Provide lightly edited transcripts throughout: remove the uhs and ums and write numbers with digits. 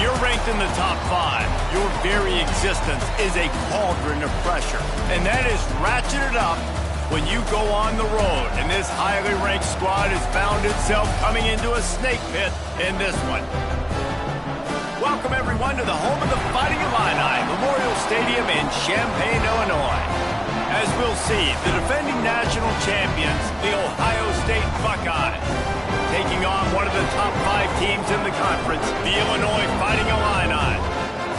you're ranked in the top 5, your very existence is a cauldron of pressure. And that is ratcheted up when you go on the road. And this highly ranked squad has found itself coming into a snake pit in this one. Welcome, everyone, to the home of the Fighting Illini, Memorial Stadium in Champaign, Illinois. As we'll see, the defending national champions, the Ohio State Buckeyes, taking on one of the top 5 teams in the conference, the Illinois Fighting Illini.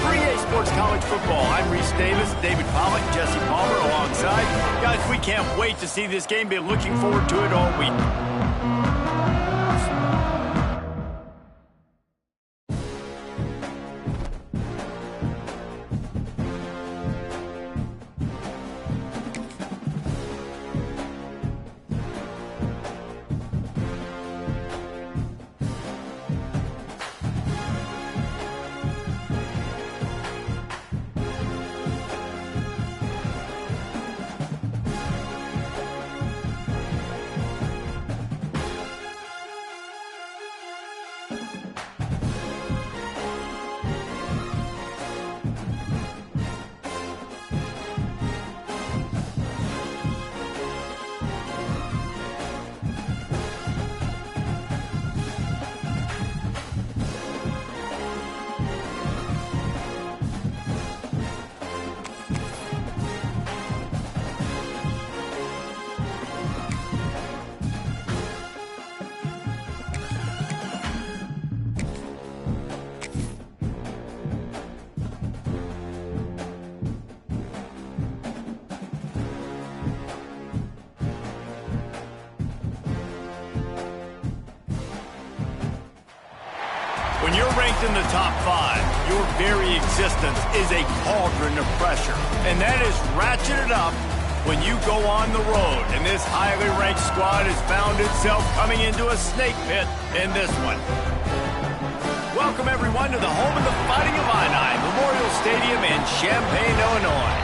For EA Sports College Football, I'm Reese Davis, David Pollack, Jesse Palmer alongside. Guys, we can't wait to see this game. Been looking forward to it all week. When you're ranked in the top 5, your very existence is a cauldron of pressure. And that is ratcheted up when you go on the road. And this highly ranked squad has found itself coming into a snake pit in this one. Welcome, everyone, to the home of the Fighting Illini, Memorial Stadium in Champaign, Illinois.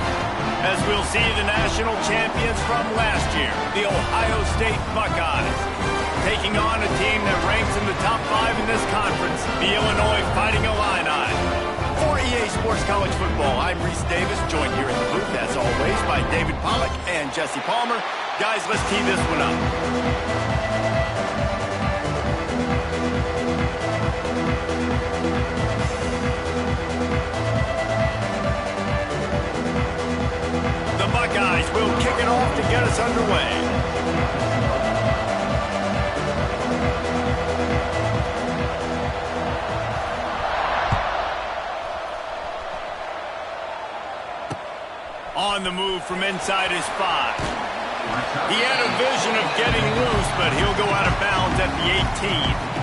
As we'll see the national champions from last year, the Ohio State Buckeyes, taking on a team that ranks in the top 5 in this conference, the Illinois Fighting Illini. For EA Sports College Football, I'm Reese Davis, joined here in the booth, as always, by David Pollack and Jesse Palmer. Guys, let's tee this one up. The Buckeyes will kick it off to get us underway. On the move from inside his 5. He had a vision of getting loose, but he'll go out of bounds at the 18.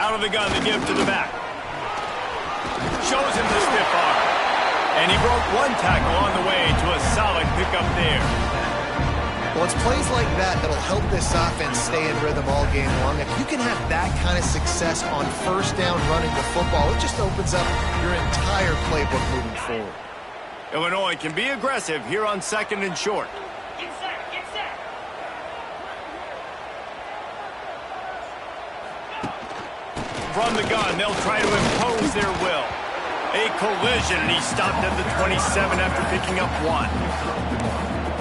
Out of the gun, the give to the back. Shows him the stiff arm. And he broke one tackle on the way to a solid pickup there. Well, it's plays like that that'll help this offense stay in rhythm all game long. If you can have that kind of success on first down running the football, it just opens up your entire playbook moving forward. Illinois can be aggressive here on 2nd and short. From the gun, they'll try to impose their will. A collision, and he stopped at the 27 after picking up 1.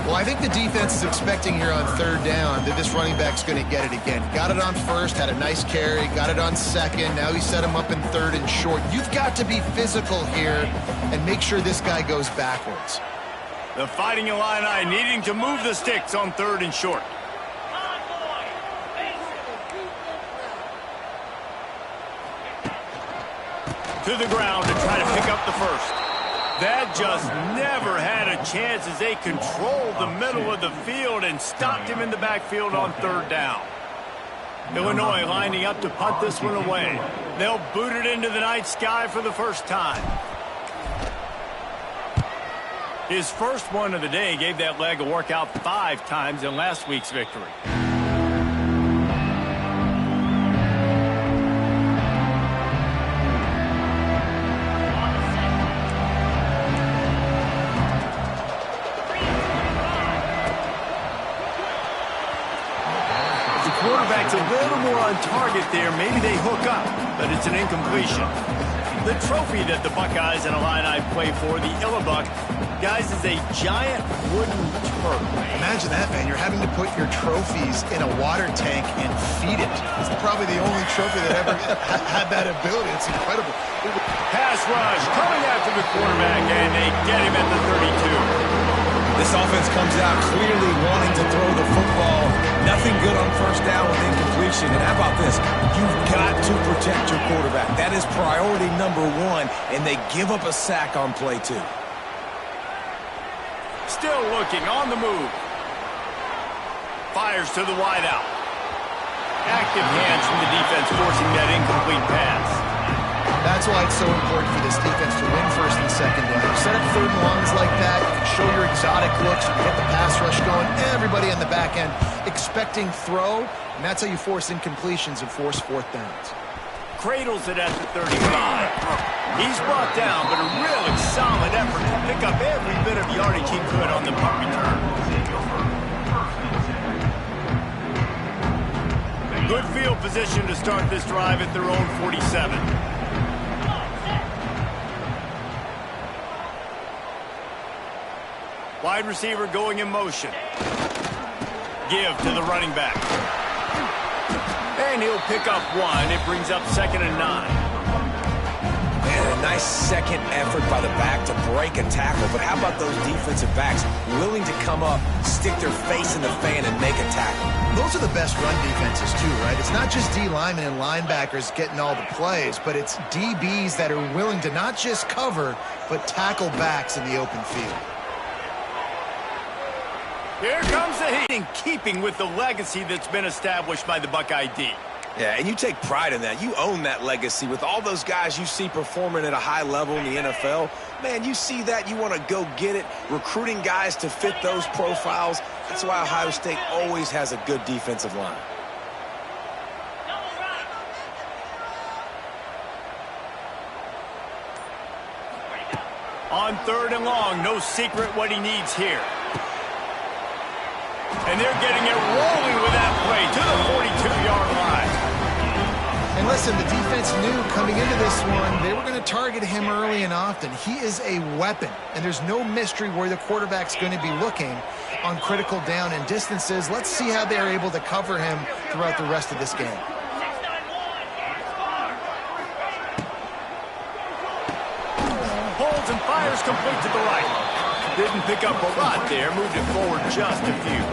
Well, I think the defense is expecting here on 3rd down that this running back's going to get it again. Got it on 1st, had a nice carry, got it on 2nd. Now he set him up in 3rd and short. You've got to be physical here and make sure this guy goes backwards. The Fighting Illini needing to move the sticks on 3rd and short. To the ground to try to pick up the 1st. That just never had a chance as they controlled the middle of the field and stopped him in the backfield on 3rd down. Illinois lining up to punt this one away. They'll boot it into the night sky for the first time. His first one of the day gave that leg a workout 5 times in last week's victory. gets a little more on target there. Maybe they hook up, but it's an incompletion. The trophy that the Buckeyes and Illini play for, the Illabuck, guys, is a giant wooden turtle. Imagine that, man. You're having to put your trophies in a water tank and feed it. It's probably the only trophy that ever had that ability. It's incredible. Pass rush coming after the quarterback, and they get him at the 32. This offense comes out clearly wanting to throw the football. Nothing good on first down with incompletion. And how about this? You've got to protect your quarterback. That is priority number one, and they give up a sack on play 2. Still looking on the move. Fires to the wideout. Active hands from the defense forcing that incomplete pass. That's why it's so important for this defense to win first and second down. You set up third and longs like that, you can show your exotic looks, you can get the pass rush going, everybody on the back end expecting throw, and that's how you force incompletions and force fourth downs. Cradles it at the 35. He's brought down, but a really solid effort to pick up every bit of yardage he could on the punt return. Good field position to start this drive at their own 47. Wide receiver going in motion. Give to the running back. And he'll pick up one. It brings up 2nd and 9. Man, a nice second effort by the back to break a tackle. But how about those defensive backs willing to come up, stick their face in the fan, and make a tackle? Those are the best run defenses too, right? It's not just D linemen and linebackers getting all the plays, but it's DBs that are willing to not just cover, but tackle backs in the open field. Here comes the heat, in keeping with the legacy that's been established by the Buckeye D. Yeah, and you take pride in that. You own that legacy with all those guys you see performing at a high level in the NFL. Man, you see that, you want to go get it, recruiting guys to fit those profiles. That's why Ohio State always has a good defensive line. On 3rd and long, no secret what he needs here. And they're getting it rolling with that play to the 42-yard line. And listen, the defense knew coming into this one, they were going to target him early and often. He is a weapon, and there's no mystery where the quarterback's going to be looking on critical down and distances. Let's see how they're able to cover him throughout the rest of this game. Holds and fires complete to the right. Didn't pick up a lot there, moved it forward just a few.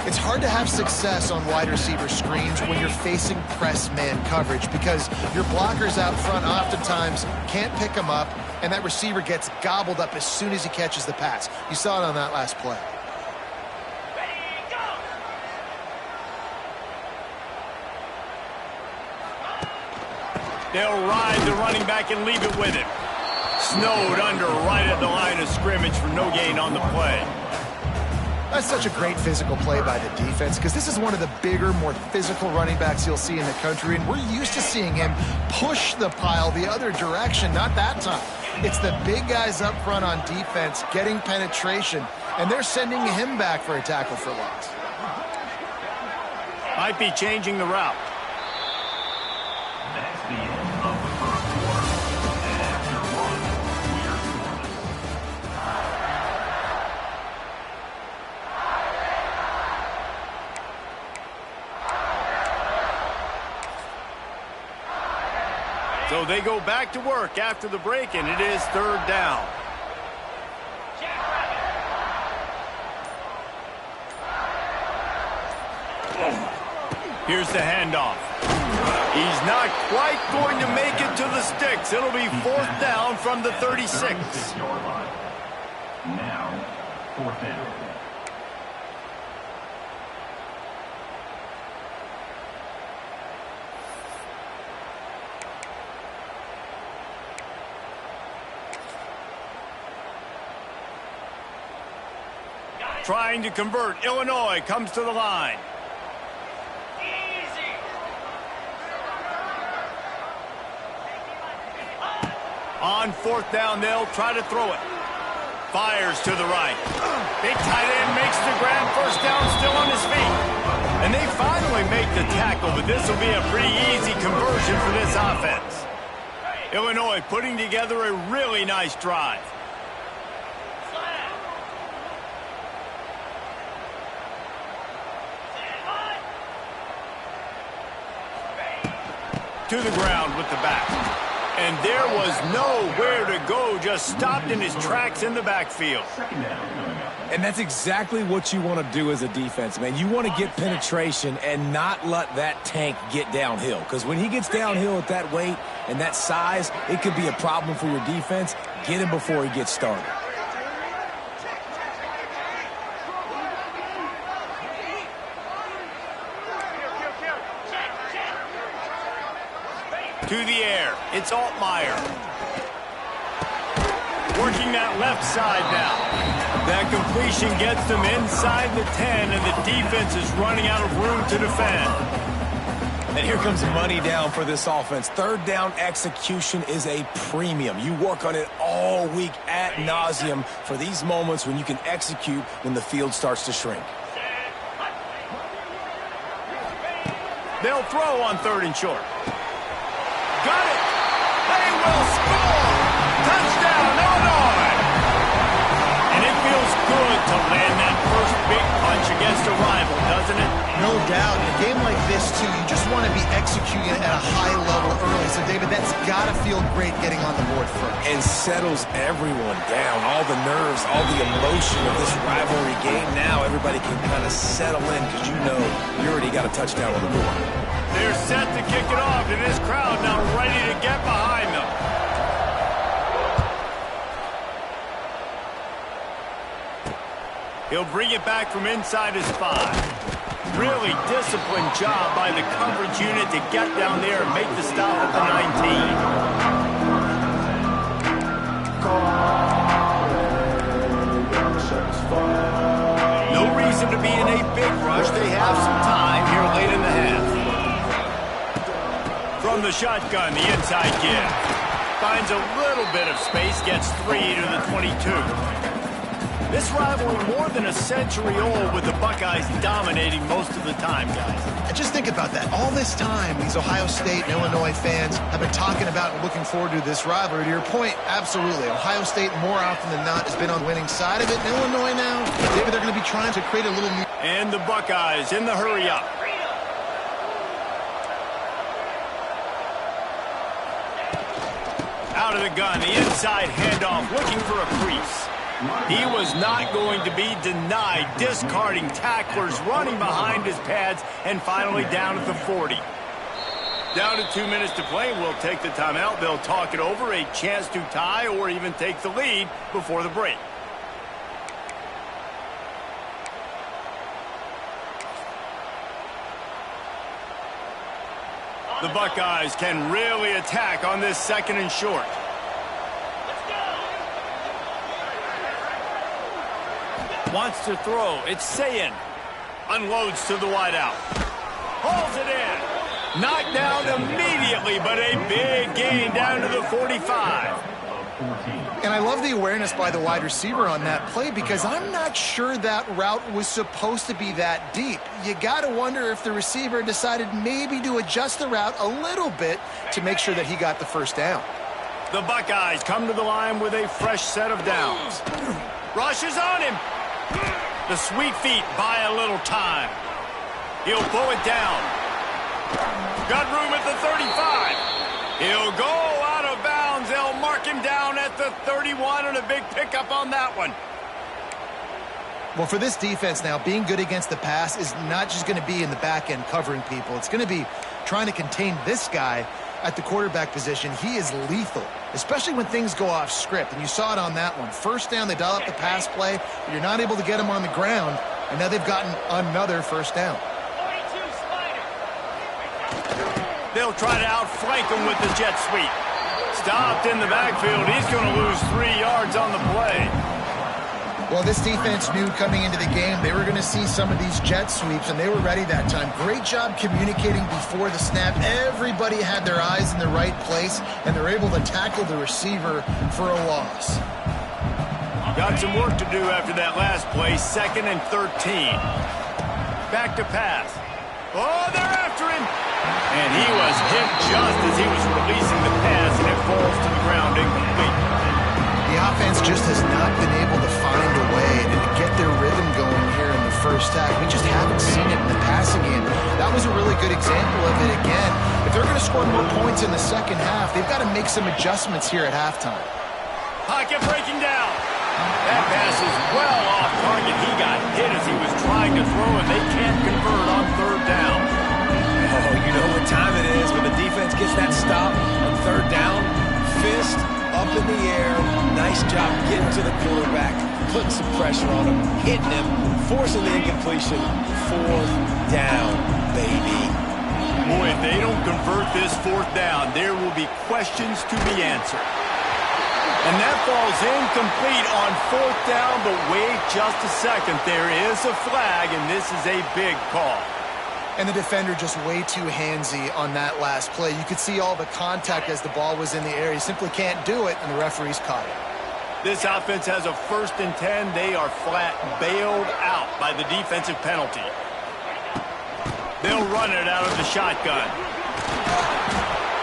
It's hard to have success on wide receiver screens when you're facing press man coverage because your blockers out front oftentimes can't pick them up, and that receiver gets gobbled up as soon as he catches the pass. You saw it on that last play. They'll ride the running back and leave it with him. Snowed under right at the line of scrimmage for no gain on the play. That's such a great physical play by the defense because this is one of the bigger, more physical running backs you'll see in the country, and we're used to seeing him push the pile the other direction. Not that time. It's the big guys up front on defense getting penetration, and they're sending him back for a tackle for loss. Might be changing the route. So they go back to work after the break, and it is 3rd down. Here's the handoff. He's not quite going to make it to the sticks. It'll be 4th down from the 36. Now, 4th down. Trying to convert. Illinois comes to the line. On 4th down, they'll try to throw it. Fires to the right. Big tight end makes the grab. 1st down, still on his feet. And they finally make the tackle, but this will be a pretty easy conversion for this offense. Illinois putting together a really nice drive. To the ground with the back. And there was nowhere to go, just stopped in his tracks in the backfield. And that's exactly what you want to do as a defense, man. You want to get penetration and not let that tank get downhill. Because when he gets downhill at that weight and that size, it could be a problem for your defense. Get him before he gets started. To the air, it's Altmaier. Working that left side now. That completion gets them inside the 10, and the defense is running out of room to defend. And here comes money down for this offense. Third down execution is a premium. You work on it all week ad nauseum for these moments when you can execute when the field starts to shrink. They'll throw on 3rd and short. Got it! They will score! Touchdown, Illinois! And it feels good to land that first big punch against a rival, doesn't it? No doubt. In a game like this, too, you just want to be executing at a high level early. So, David, that's got to feel great getting on the board first. And settles everyone down. All the nerves, all the emotion of this rivalry game. Now everybody can kind of settle in because you know you already got a touchdown on the board. They're set to kick it off, and this crowd now ready to get behind them. He'll bring it back from inside his 5. Really disciplined job by the coverage unit to get down there and make the stop at the 19. No reason to be in a big rush. They have some time here late in the half. From the shotgun, the inside give. Finds a little bit of space, gets 3 to the 22. This rivalry more than a century old with the Buckeyes dominating most of the time, guys. And just think about that. All this time, these Ohio State and Illinois fans have been talking about and looking forward to this rivalry. To your point, absolutely. Ohio State, more often than not, has been on the winning side of it. And Illinois now, maybe they're going to be trying to create a little new... And the Buckeyes in the hurry-up. Out of the gun, the inside handoff, looking for a crease. He was not going to be denied, discarding tacklers, running behind his pads, and finally down at the 40. Down to 2 minutes to play. We'll take the timeout. They'll talk it over, a chance to tie or even take the lead before the break. The Buckeyes can really attack on this 2nd and short. Wants to throw. It's Sayin. Unloads to the wideout. Hauls it in. Knocked down immediately, but a big gain down to the 45. And I love the awareness by the wide receiver on that play because I'm not sure that route was supposed to be that deep. You got to wonder if the receiver decided maybe to adjust the route a little bit to make sure that he got the first down. The Buckeyes come to the line with a fresh set of downs. Rushes on him. The sweet feet buy a little time. He'll pull it down. Got room at the 35. He'll go out of bounds. They'll mark him down at the 31 and a big pickup on that one. Well, for this defense now, being good against the pass is not just going to be in the back end covering people. It's going to be trying to contain this guy at the quarterback position. He is lethal, especially when things go off script. And you saw it on that one. First down, they dial up the pass play. You're not able to get him on the ground, and now they've gotten another first down. They'll try to outflank him with the jet sweep. Stopped in the backfield. He's going to lose 3 yards on the play. Well, this defense knew coming into the game they were going to see some of these jet sweeps, and they were ready that time. Great job communicating before the snap. Everybody had their eyes in the right place, and they're able to tackle the receiver for a loss. Got some work to do after that last play. 2nd and 13. Back to pass. Oh, they're after him. And he was hit just as he was releasing the pass, and it falls to the ground incomplete. The offense just has not been able to find a way to get their rhythm going here in the first half. We just haven't seen it in the passing game. That was a really good example of it again. If they're going to score more points in the second half, they've got to make some adjustments here at halftime. Pocket breaking down. That pass is well off target. He got hit as he was trying to throw, and they can't convert on third down. Oh, you know what time it is when the defense gets that stop on third down. Fist up in the air. Nice job getting to the quarterback, putting some pressure on him, hitting him, forcing the incompletion. Fourth down, baby. Boy, if they don't convert this fourth down, there will be questions to be answered. And that falls incomplete on fourth down, but wait just a second. There is a flag, and this is a big call. And the defender just way too handsy on that last play. You could see all the contact as the ball was in the air. He simply can't do it, and the referee's caught it. This offense has a 1st and 10. They are flat bailed out by the defensive penalty. They'll run it out of the shotgun.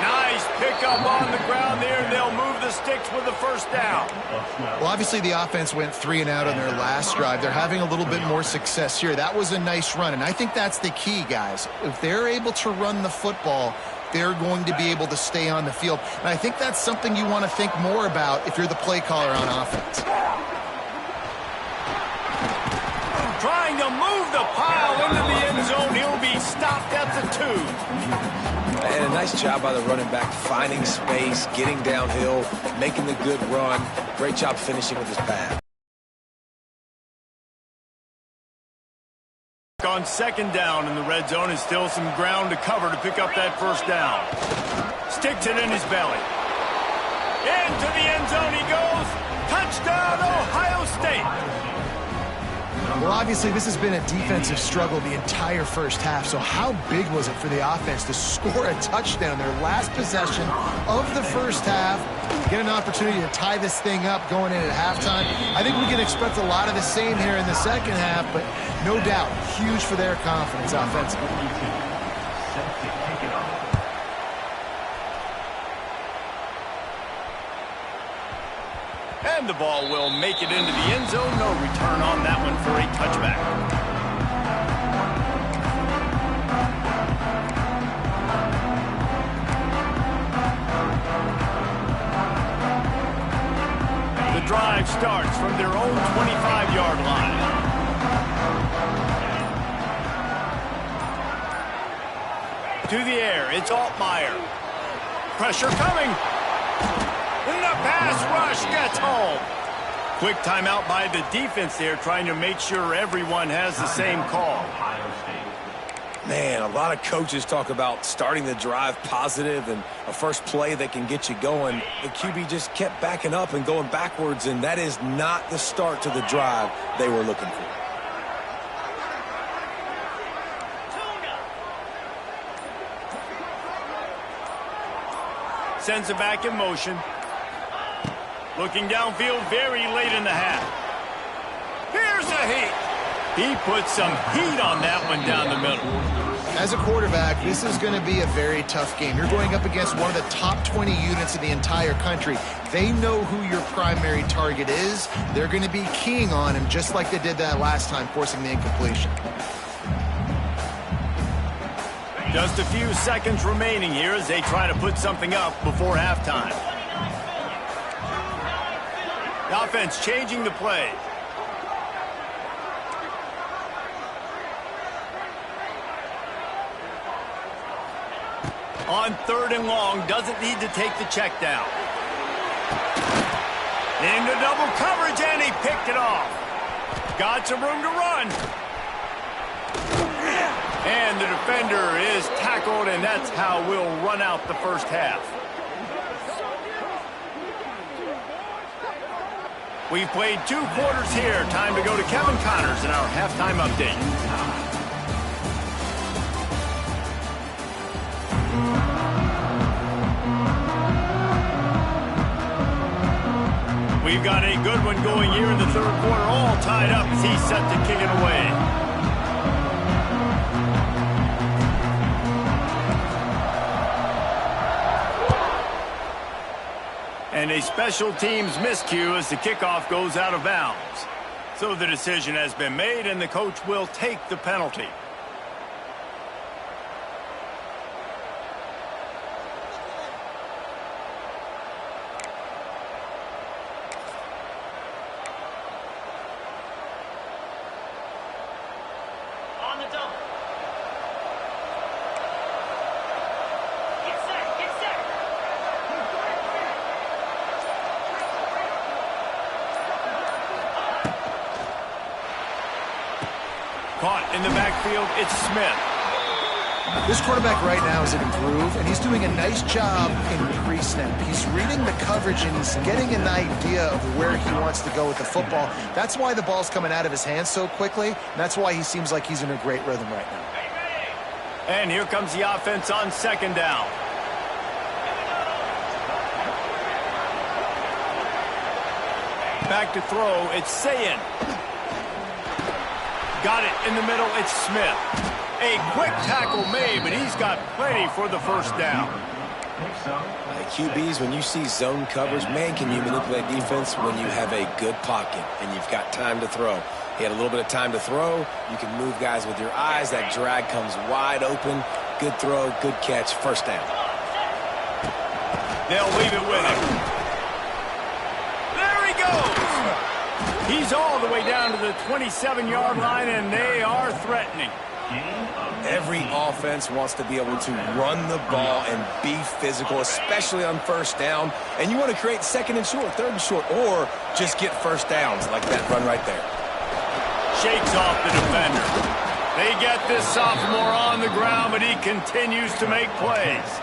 Nice pickup on the ground there. They'll move the sticks with the first down. Well, obviously the offense went 3 and out on their last drive. They're having a little bit more success here. That was a nice run, and I think that's the key, guys. If they're able to run the football, they're going to be able to stay on the field. And I think that's something you want to think more about if you're the play caller on offense. Trying to move the pile into the end zone. He'll be stopped at the 2. And a nice job by the running back, finding space, getting downhill, making the good run. Great job finishing with his pass. On 2nd down in the red zone is still some ground to cover to pick up that first down. Sticks it in his belly. Into the end zone he goes. Touchdown, Ohio State. Well, obviously, this has been a defensive struggle the entire first half, so how big was it for the offense to score a touchdown their last possession of the first half, get an opportunity to tie this thing up going in at halftime? I think we can expect a lot of the same here in the second half, but no doubt, huge for their confidence offensively. And the ball will make it into the end zone. No return on that one for a touchback. The drive starts from their own 25-yard line. To the air, it's Altmaier. Pressure coming. And the pass rush gets home. Quick timeout by the defense there, trying to make sure everyone has the same call. Man, a lot of coaches talk about starting the drive positive and a first play that can get you going. The QB just kept backing up and going backwards, and that is not the start to the drive they were looking for. Sends it back in motion. Looking downfield very late in the half. Here's a heat. He put some heat on that one down the middle. As a quarterback, this is going to be a very tough game. You're going up against one of the top 20 units in the entire country. They know who your primary target is. They're going to be keying on him just like they did that last time, forcing the incompletion. Just a few seconds remaining here as they try to put something up before halftime. The offense changing the play. On 3rd and long, doesn't need to take the check down. Into double coverage, and he picked it off. Got some room to run. And the defender is tackled, and that's how we'll run out the first half. We've played 2 quarters here. Time to go to Kevin Connors in our halftime update. We've got a good one going here in the 3rd quarter, all tied up as he's set to kick it away. And a special teams miscue as the kickoff goes out of bounds. So the decision has been made, and the coach will take the penalty. On the double. Get set, get set. Caught in the backfield, it's Smith. This quarterback right now is in a groove, and he's doing a nice job in pre-snap. He's reading the coverage, and he's getting an idea of where he wants to go with the football. That's why the ball's coming out of his hands so quickly, and that's why he seems like he's in a great rhythm right now. And here comes the offense on second down. Back to throw, it's Sayin. Got it in the middle, it's Smith. A quick tackle made, but he's got plenty for the first down. QBs, when you see zone coverage, man, can you manipulate defense when you have a good pocket and you've got time to throw. He had a little bit of time to throw. You can move guys with your eyes. That drag comes wide open. Good throw, good catch, first down. They'll leave it with him. There he goes. He's all the way down to the 27-yard line, and they are threatening. Every offense wants to be able to run the ball and be physical, especially on first down. And you want to create second and short, third and short, or just get first downs like that run right there. Shakes off the defender. They get this sophomore on the ground, but he continues to make plays.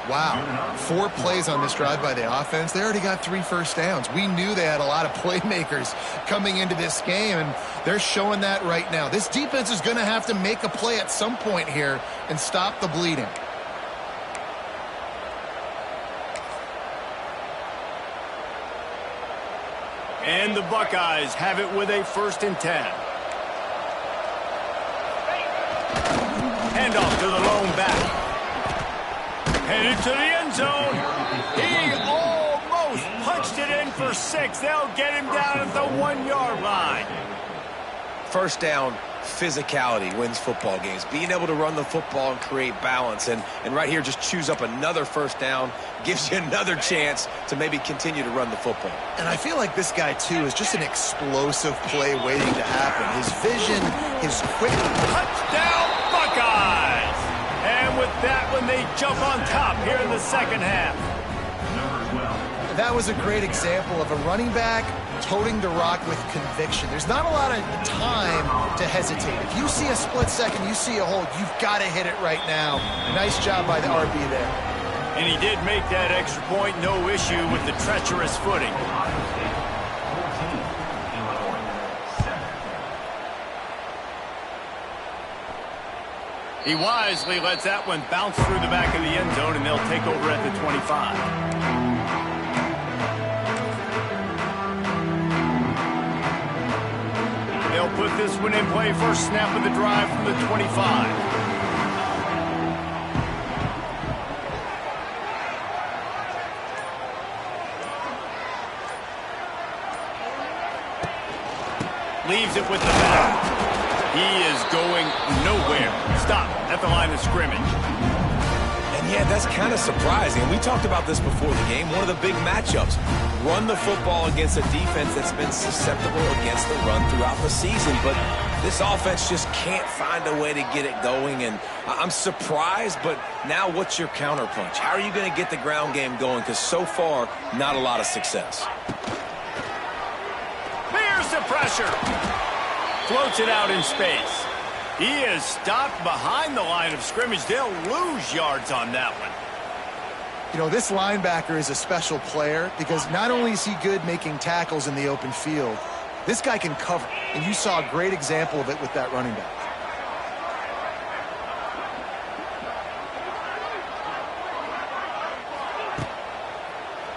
Wow, 4 plays on this drive by the offense. They already got 3 first downs. We knew they had a lot of playmakers coming into this game, and they're showing that right now. This defense is going to have to make a play at some point here and stop the bleeding. And the Buckeyes have it with a 1st and 10. Handoff to the lone back. Headed to the end zone. He almost punched it in for 6. They'll get him down at the 1-yard line. First down, physicality wins football games. Being able to run the football and create balance. And right here, just choose up another first down. Gives you another chance to maybe continue to run the football. And I feel like this guy, too, is just an explosive play waiting to happen. His vision, his quick... Touchdown, Buckeyes! And with that one, they jump on top here in the second half. That was a great example of a running back toting the rock with conviction. There's not a lot of time to hesitate. If you see a split second, you see a hold, you've got to hit it right now. Nice job by the RB there. And he did make that extra point, no issue with the treacherous footing. He wisely lets that one bounce through the back of the end zone, and they'll take over at the 25. They'll put this one in play, first snap of the drive from the 25. Leaves it with the back. He is going nowhere. Stop at the line of scrimmage. And yeah, that's kind of surprising. We talked about this before the game. One of the big matchups. Run the football against a defense that's been susceptible against the run throughout the season. But this offense just can't find a way to get it going. And I'm surprised, but now what's your counterpunch? How are you going to get the ground game going? Because so far, not a lot of success. Here's the pressure. Floats it out in space. He is stopped behind the line of scrimmage. They'll lose yards on that one. You know, this linebacker is a special player because not only is he good making tackles in the open field, this guy can cover. And you saw a great example of it with that running back.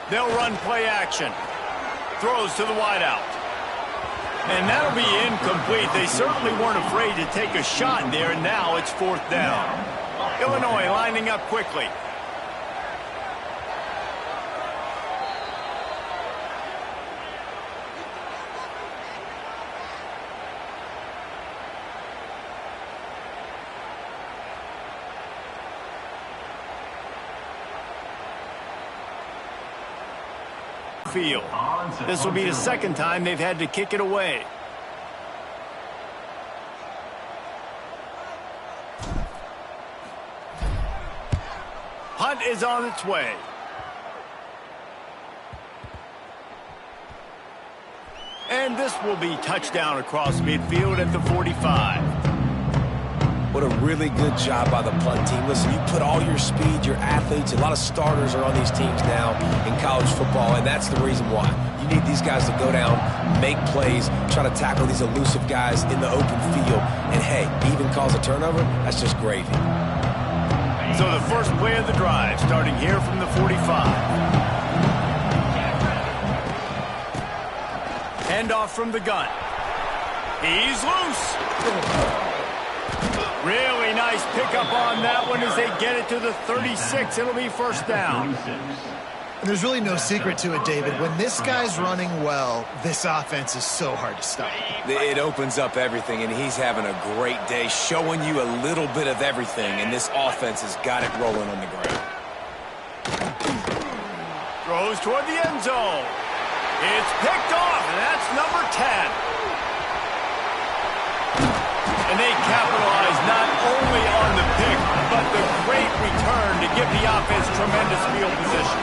They'll run play action. Throws to the wideout. And that'll be incomplete. They certainly weren't afraid to take a shot there, and now it's 4th down. Illinois lining up quickly. field. This will be the second time they've had to kick it away. Punt is on its way. And this will be touchdown across midfield at the 45. What a really good job by the punt team. Listen, you put all your speed, your athletes, a lot of starters are on these teams now in college football, and that's the reason why. You need these guys to go down, make plays, try to tackle these elusive guys in the open field, and hey, even cause a turnover, that's just gravy. So the first play of the drive, starting here from the 45. Handoff from the gun. He's loose. Really nice pickup on that one as they get it to the 36. It'll be first down. And there's really no secret to it, David. When this guy's running well, this offense is so hard to stop. It opens up everything, and he's having a great day, showing you a little bit of everything, and this offense has got it rolling on the ground. Throws toward the end zone. It's picked off, and that's number 10. And they capitalize not only on the pick, but the great return to give the offense tremendous field position.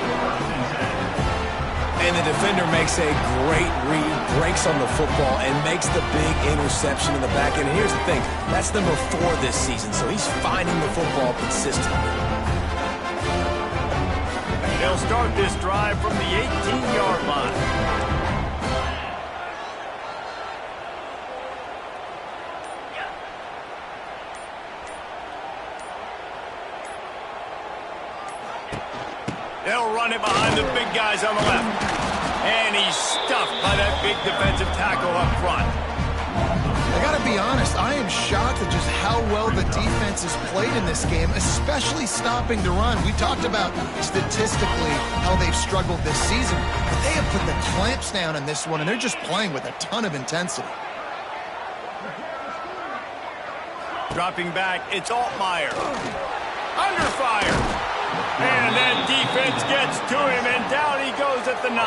And the defender makes a great read, breaks on the football, and makes the big interception in the back end. And here's the thing, that's number 4 this season, so he's finding the football consistently. They'll start this drive from the 18-yard line. They'll run it behind the big guys on the left. And he's stuffed by that big defensive tackle up front. I got to be honest, I am shocked at just how well the defense has played in this game, especially stopping the run. We talked about statistically how they've struggled this season, but they have put the clamps down in this one, and they're just playing with a ton of intensity. Dropping back, it's Altmaier. Under fire. And that defense gets to him, and down he goes at the 9.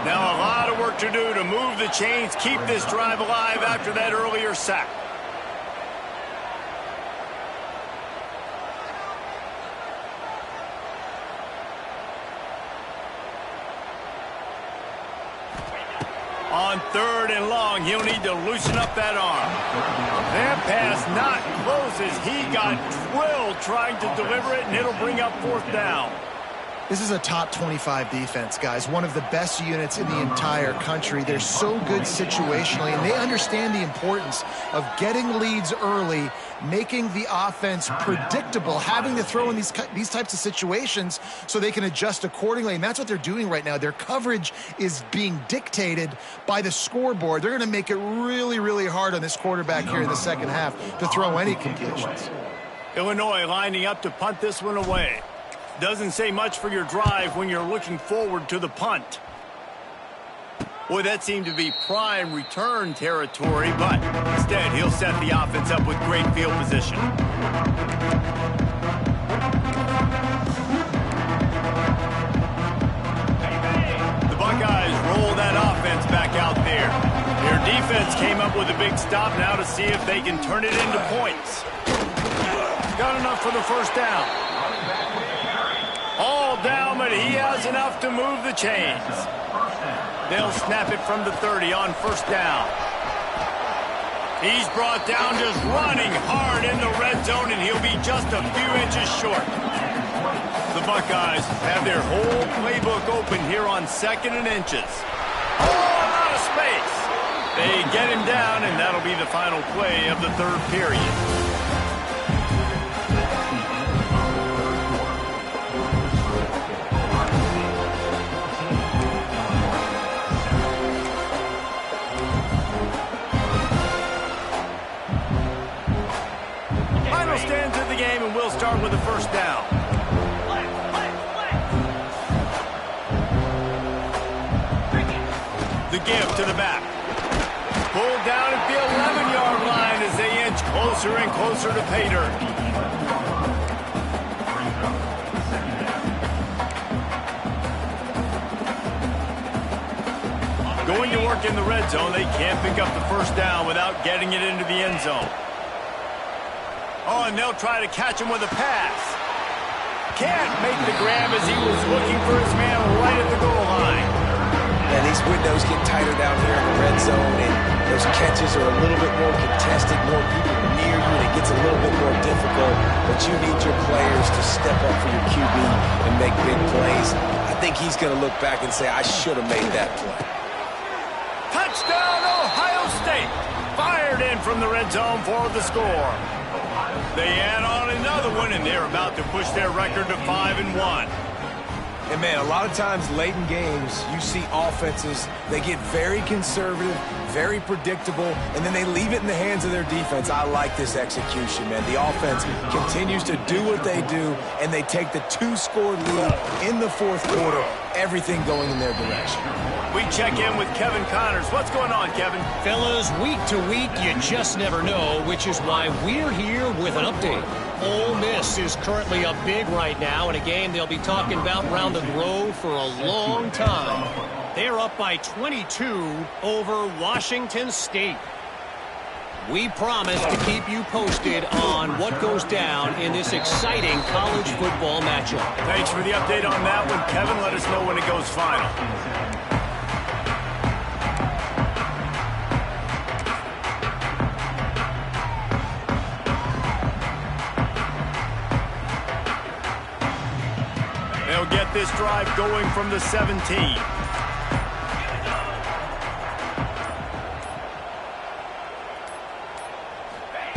Now a lot of work to do to move the chains, keep this drive alive after that earlier sack. On 3rd and long, he'll need to loosen up that arm. That pass not close as he got drilled trying to deliver it, and it'll bring up 4th down. This is a top 25 defense, guys. One of the best units in the entire country. They're so good situationally, and they understand the importance of getting leads early, making the offense predictable, having to throw in these types of situations so they can adjust accordingly. And that's what they're doing right now. Their coverage is being dictated by the scoreboard. They're going to make it really, really hard on this quarterback here in the second half to throw any completions. Illinois lining up to punt this one away. Doesn't say much for your drive when you're looking forward to the punt. Boy, that seemed to be prime return territory, but instead he'll set the offense up with great field position. The Buckeyes roll that offense back out there. Their defense came up with a big stop now to see if they can turn it into points. Got enough for the first down. All down, but he has enough to move the chains. They'll snap it from the 30 on 1st down. He's brought down just running hard in the red zone, and he'll be just a few inches short. The Buckeyes have their whole playbook open here on 2nd and inches. Oh, a lot of space. They get him down, and that'll be the final play of the 3rd period. Stands of the game, and we'll start with the 1st down. The give to the back. Pulled down at the 11-yard line as they inch closer and closer to pay dirt. Going to work in the red zone. They can't pick up the first down without getting it into the end zone. Oh, and they'll try to catch him with a pass. Can't make the grab as he was looking for his man right at the goal line. And these windows get tighter down here in the red zone, and those catches are a little bit more contested, more people near you, and it gets a little bit more difficult. But you need your players to step up for your QB and make big plays. I think he's going to look back and say, I should have made that play. Touchdown, Ohio State. Fired in from the red zone for the score. They add on another one, and they're about to push their record to 5-1. And, man, a lot of times late in games, you see offenses, they get very conservative, very predictable, and then they leave it in the hands of their defense. I like this execution, man. The offense continues to do what they do, and they take the 2-score lead in the fourth quarter, everything going in their direction. We check in with Kevin Connors. What's going on, Kevin? Fellas, week to week, you just never know, which is why we're here with an update. Ole Miss is currently up big right now in a game they'll be talking about round the Grove for a long time. They're up by 22 over Washington State. We promise to keep you posted on what goes down in this exciting college football matchup. Thanks for the update on that one, Kevin. Let us know when it goes final. They'll get this drive going from the 17.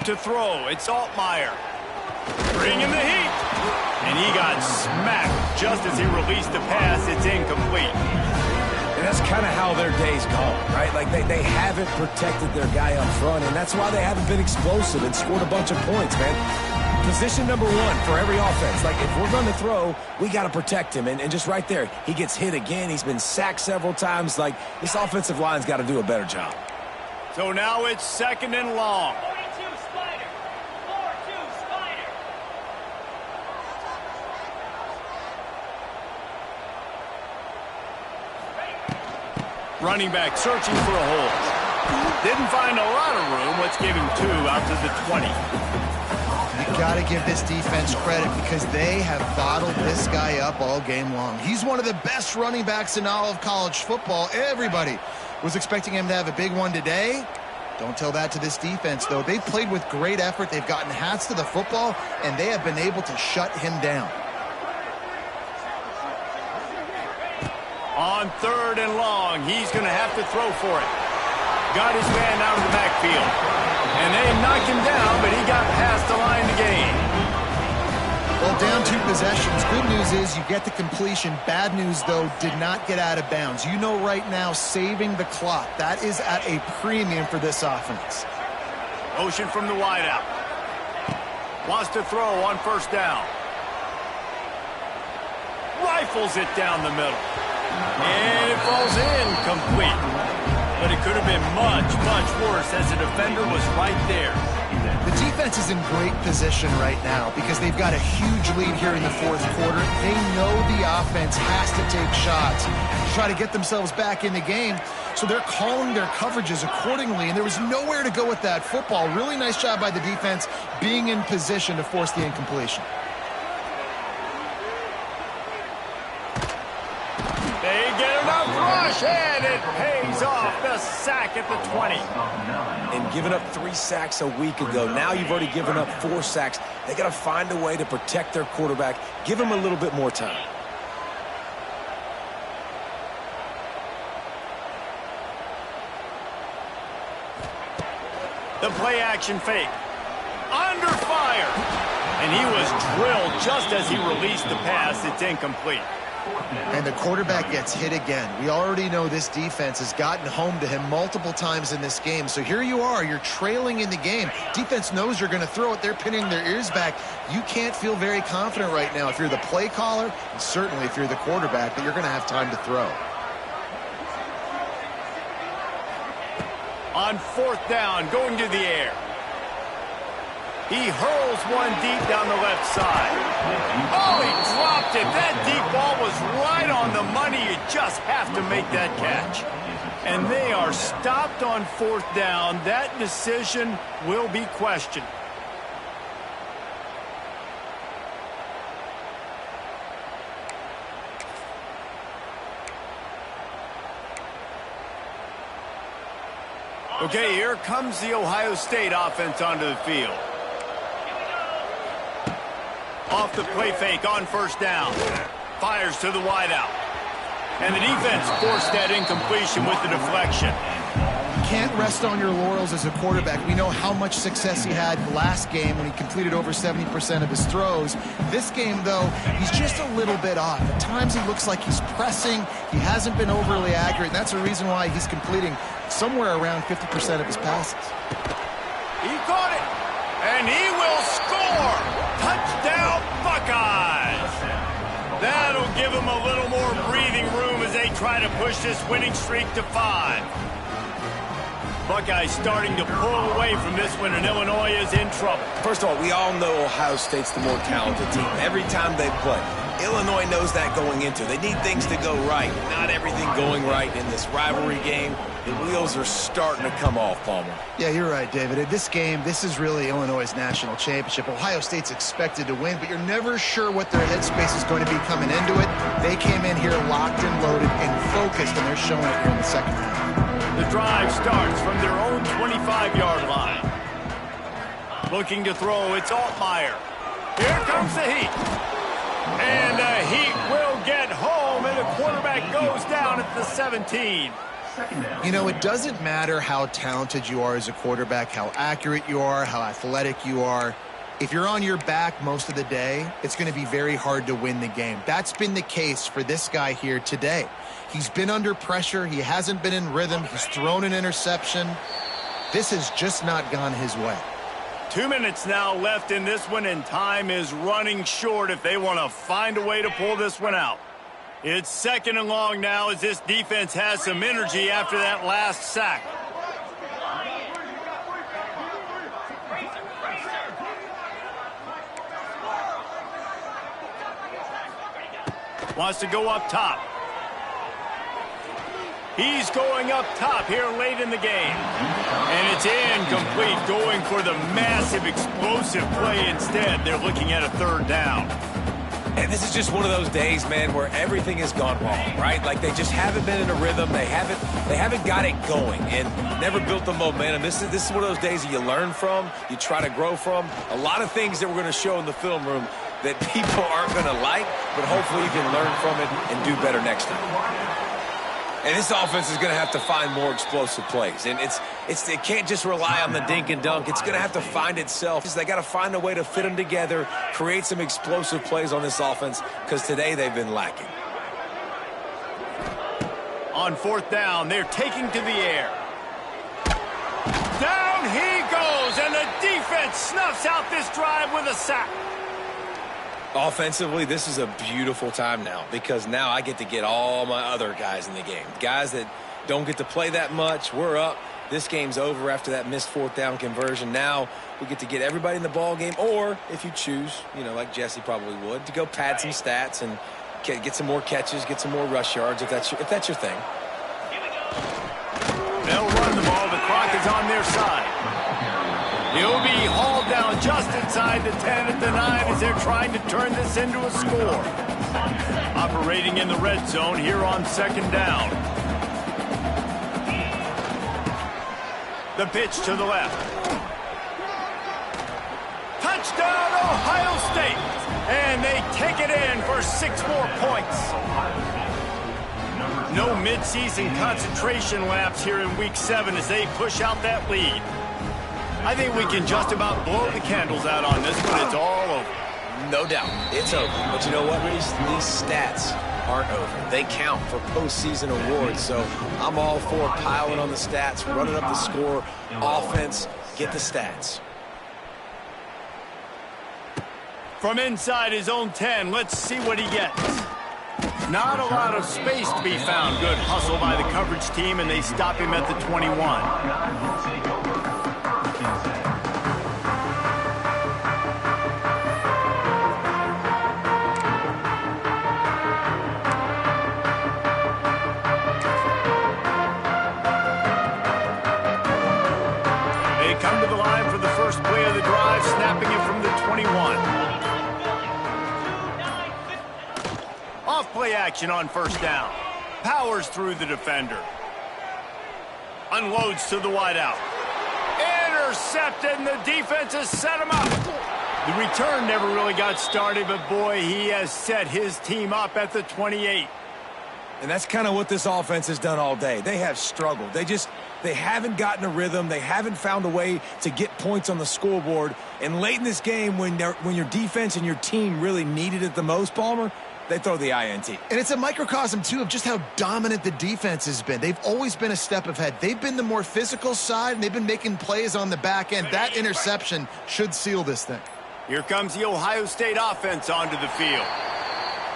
To throw, it's Altmaier. Bringing the heat. And he got smacked just as he released the pass. It's incomplete. And that's kind of how their day's gone, right? Like they haven't protected their guy up front, and that's why they haven't been explosive and scored a bunch of points, man. Position number one for every offense. Like, if we're going to throw, we got to protect him. And just right there, he gets hit again. He's been sacked several times. Like, this offensive line's got to do a better job. So now it's 2nd and long. 42 Spider. 4-2 Spider. Running back searching for a hole. Didn't find a lot of room. Let's give him 2 out to the 20. You got to give this defense credit because they have bottled this guy up all game long. He's one of the best running backs in all of college football. Everybody was expecting him to have a big one today. Don't tell that to this defense, though. They've played with great effort. They've gotten hats to the football, and they have been able to shut him down. On 3rd and long, he's going to have to throw for it. Got his man out of the backfield. And they knocked him down, but he got past the line to gain. Well, down 2 possessions. Good news is you get the completion. Bad news, though, did not get out of bounds. You know right now, saving the clock. That is at a premium for this offense. Motion from the wideout. Wants to throw on 1st down. Rifles it down the middle. And it falls in complete. But it could have been much, much worse as the defender was right there. The defense is in great position right now because they've got a huge lead here in the 4th quarter. They know the offense has to take shots to try to get themselves back in the game. So they're calling their coverages accordingly, and there was nowhere to go with that football. Really nice job by the defense being in position to force the incompletion. They get enough rush, and it pays off. The sack at the 20. And giving up 3 sacks a week ago. Now you've already given up 4 sacks. They got to find a way to protect their quarterback. Give him a little bit more time. The play action fake. Under fire. And he was drilled just as he released the pass. It's incomplete. And the quarterback gets hit again. We already know this defense has gotten home to him multiple times in this game. So here you are, you're trailing in the game. Defense knows you're going to throw it. They're pinning their ears back. You can't feel very confident right now if you're the play caller, and certainly if you're the quarterback, that you're going to have time to throw. On 4th down, going to the air. He hurls one deep down the left side. Oh, he dropped it. That deep ball was right on the money. You just have to make that catch. And they are stopped on 4th down. That decision will be questioned. Okay, here comes the Ohio State offense onto the field. Off the play fake on 1st down. Fires to the wideout. And the defense forced that incompletion with the deflection. Can't rest on your laurels as a quarterback. We know how much success he had last game when he completed over 70% of his throws. This game, though, he's just a little bit off. At times he looks like he's pressing. He hasn't been overly accurate, and that's the reason why he's completing somewhere around 50% of his passes. He caught it, and he will score. Touchdown, Buckeyes. That'll give him a little more breathing room as they try to push this winning streak to 5. Buckeyes starting to pull away from this one, and Illinois is in trouble. First of all, we all know Ohio State's the more talented team. Every time they play, Illinois knows that going into. They need things to go right. Not everything going right in this rivalry game. The wheels are starting to come off, Palmer. Yeah, you're right, David. In this game, this is really Illinois' national championship. Ohio State's expected to win, but you're never sure what their headspace is going to be coming into it. They came in here locked and loaded and focused, and they're showing it here in the second half. The drive starts from their own 25-yard line. Looking to throw, it's Altmaier. Here comes the Heat. And the Heat will get home, and the quarterback goes down at the 17. You know, it doesn't matter how talented you are as a quarterback, how accurate you are, how athletic you are. If you're on your back most of the day, it's going to be very hard to win the game. That's been the case for this guy here today. He's been under pressure. He hasn't been in rhythm. He's thrown an interception. This has just not gone his way. 2 minutes now left in this one, and time is running short if they want to find a way to pull this one out. It's 2nd and long now as this defense has some energy after that last sack. Wants to go up top. He's going up top here late in the game. And it's incomplete, going for the massive explosive play instead. They're looking at a 3rd down. And this is just one of those days, man, where everything has gone wrong, right? Like they just haven't been in a rhythm. They haven't got it going and never built the momentum. This is one of those days that you learn from, you try to grow from. A lot of things that we're going to show in the film room that people aren't going to like, but hopefully you can learn from it and do better next time. And this offense is going to have to find more explosive plays. And it can't just rely on the dink and dunk. It's going to have to find itself. They got to find a way to fit them together, create some explosive plays on this offense, because today they've been lacking. On 4th down, they're taking to the air. Down he goes, and the defense snuffs out this drive with a sack. Offensively, this is a beautiful time now because now I get to get all my other guys in the game. Guys that don't get to play that much, we're up. This game's over after that missed 4th down conversion. Now we get to get everybody in the ball game, or if you choose, you know, like Jesse probably would, to go pad some stats and get some more catches, get some more rush yards if that's your thing. They'll run the ball. The clock is on their side. He'll be hauled down just inside the 10 at the 9 as they're trying to turn this into a score. Operating in the red zone here on 2nd down. The pitch to the left. Touchdown, Ohio State. And they take it in for 6 more points. No midseason concentration laps here in Week 7 as they push out that lead. I think we can just about blow the candles out on this one. It's all over. No doubt. It's over. But you know what? These stats aren't over. They count for postseason awards. So I'm all for piling on the stats, running up the score, offense, get the stats. From inside his own 10, let's see what he gets. Not a lot of space to be found. Good hustle by the coverage team, and they stop him at the 21. They come to the line for the first play of the drive, snapping it from the 21. Off play action on first down. Powers through the defender. Unloads to the wideout. Intercepted, and the defense has set him up. The return never really got started, but boy, he has set his team up at the 28. And that's kind of what this offense has done all day. They have struggled. They haven't gotten a rhythm. They haven't found a way to get points on the scoreboard. And late in this game, when your defense and your team really needed it the most, Palmer, they throw the INT. And it's a microcosm, too, of just how dominant the defense has been. They've always been a step ahead. They've been the more physical side, and they've been making plays on the back end. That interception should seal this thing. Here comes the Ohio State offense onto the field.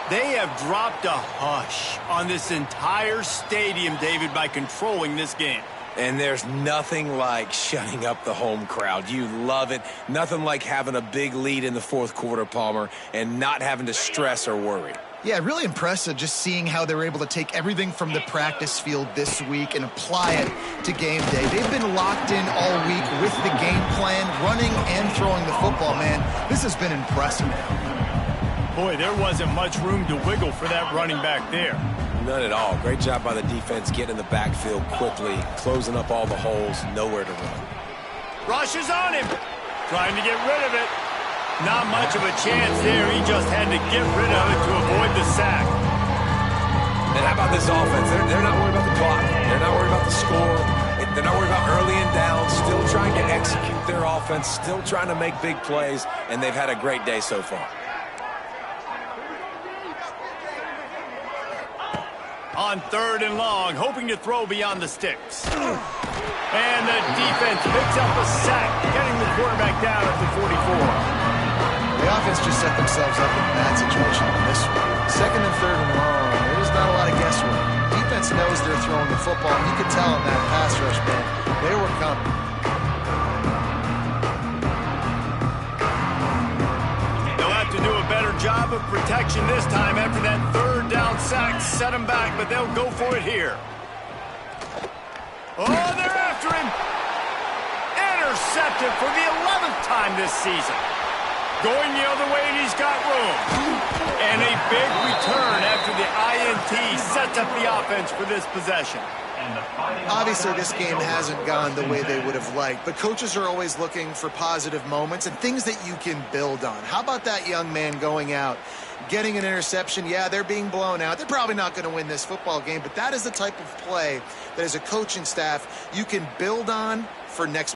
They have dropped a hush on this entire stadium, David, by controlling this game. And there's nothing like shutting up the home crowd. You love it. Nothing like having a big lead in the fourth quarter, Palmer, and not having to stress or worry. Yeah, really impressive just seeing how they were able to take everything from the practice field this week and apply it to game day. They've been locked in all week with the game plan, running and throwing the football, man. This has been impressive. Boy, there wasn't much room to wiggle for that running back there. None at all. Great job by the defense getting in the backfield quickly, closing up all the holes, nowhere to run. Rush is on him, trying to get rid of it. Not much of a chance there. He just had to get rid of it to avoid the sack. And how about this offense? They're not worried about the clock. They're not worried about the score. They're not worried about early and down. Still trying to execute their offense. Still trying to make big plays. And they've had a great day so far. On third and long, hoping to throw beyond the sticks. And the defense picks up a sack, getting the quarterback down at the 44. The offense just set themselves up in a bad situation on this one. Second and third and long, there's not a lot of guesswork. Defense knows they're throwing the football, and you could tell in that pass rush, man, they were coming. They'll have to do a better job of protection this time after that third down sack set them back, but they'll go for it here. Oh, they're after him. Intercepted for the 11th time this season. Going the other way, and he's got room. And a big return after the INT sets up the offense for this possession. Obviously, this game hasn't gone the way they would have liked, but coaches are always looking for positive moments and things that you can build on. How about that young man going out, getting an interception? Yeah, they're being blown out. They're probably not going to win this football game, but that is the type of play that as a coaching staff you can build on for next